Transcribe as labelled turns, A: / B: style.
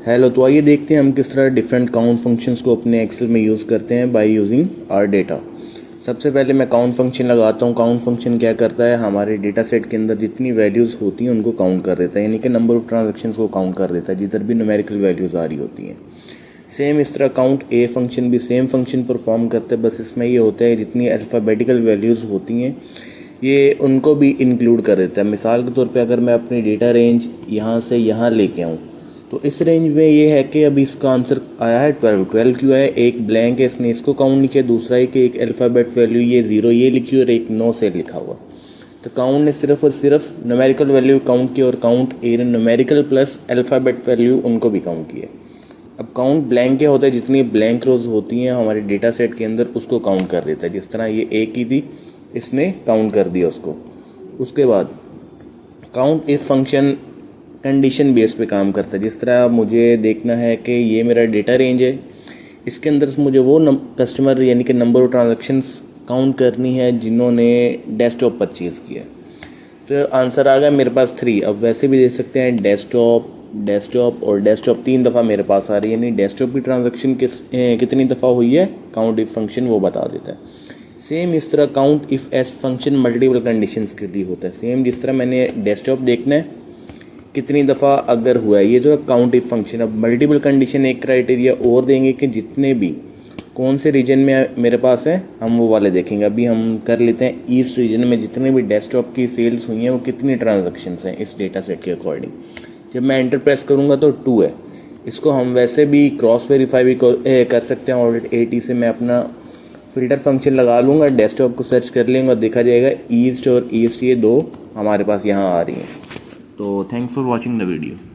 A: Hello, तो आइए देखते हैं हम किस तरह डिफरेंट काउंट फंक्शंस को अपने एक्सेल में यूज़ करते हैं बाय यूजिंग आवर डेटा। सबसे पहले मैं काउंट फंक्शन लगाता हूँ। काउंट फंक्शन क्या करता है, हमारे डेटा सेट के अंदर जितनी वैल्यूज़ होती हैं उनको काउंट कर देता है, यानी कि नंबर ऑफ ट्रांजैक्शंस को काउंट कर देता है जिधर भी न्यूमेरिकल वैल्यूज़ आ रही होती हैं। सेम इस तरह काउंट ए फंक्शन भी सेम फंक्शन परफॉर्म करते हैं, बस इसमें ये होता है जितनी अल्फ़ाबेटिकल वैल्यूज़ होती हैं ये उनको भी इंक्लूड कर देता है। मिसाल के तौर पे अगर मैं अपनी डेटा रेंज यहाँ से यहाँ लेके आऊँ तो इस रेंज में ये है कि अभी इसका आंसर आया है 12 क्यों है, एक ब्लैंक है इसने इसको काउंट नहीं किया, दूसरा है कि एक अल्फ़ाबेट वैल्यू ये 0 ये लिखी और एक 9 से लिखा हुआ। तो काउंट ने सिर्फ और सिर्फ न्यूमेरिकल वैल्यू काउंट की और काउंट ए ने न्यूमेरिकल प्लस अल्फ़ाबेट वैल्यू उनको भी काउंट किया। अब काउंट ब्लैंक क्या होता है, जितनी ब्लैंक रोज होती हैं हमारे डेटा सेट के अंदर उसको काउंट कर देता है। जिस तरह ये ए की थी इसने काउंट कर दिया उसको। उसके बाद count if function condition base पे काम करता है। जिस तरह मुझे देखना है कि ये मेरा डेटा रेंज है, इसके अंदर मुझे वो कस्टमर यानी कि नंबर ऑफ ट्रांजैक्शंस काउंट करनी है जिन्होंने डेस्कटॉप परचेज़ किया। तो आंसर आ गया मेरे पास 3। अब वैसे भी दे सकते हैं डेस्कटॉप और डेस्कटॉप 3 दफ़ा मेरे पास आ रही है, यानी डेस्कटॉप की ट्रांजैक्शन कितनी दफ़ा हुई है काउंट इफ फंक्शन वो बता देता है। सेम इस तरह count if S function multiple conditions के लिए होता है। सेम जिस तरह मैंने डेस्कटॉप देखना है कितनी दफ़ा अगर हुआ है, ये जो है काउंट इफ फंक्शन। अब मल्टीपल कंडीशन एक क्राइटेरिया और देंगे कि जितने भी कौन से रीजन में मेरे पास है हम वो वाले देखेंगे। अभी हम कर लेते हैं ईस्ट रीजन में जितने भी डेस्कटॉप की सेल्स हुई हैं वो कितनी ट्रांजैक्शंस हैं इस डेटा सेट के अकॉर्डिंग। जब मैं एंटर प्रेस करूँगा तो 2 है। इसको हम वैसे भी क्रॉस वेरीफाई भी कर सकते हैं। ऑडिट AT से मैं अपना फिल्टर फंक्शन लगा लूँगा, डेस्कटॉप को सर्च कर लेंगे और देखा जाएगा ईस्ट और ईस्ट ये 2 हमारे पास यहाँ आ रही हैं। तो thanks for watching the video.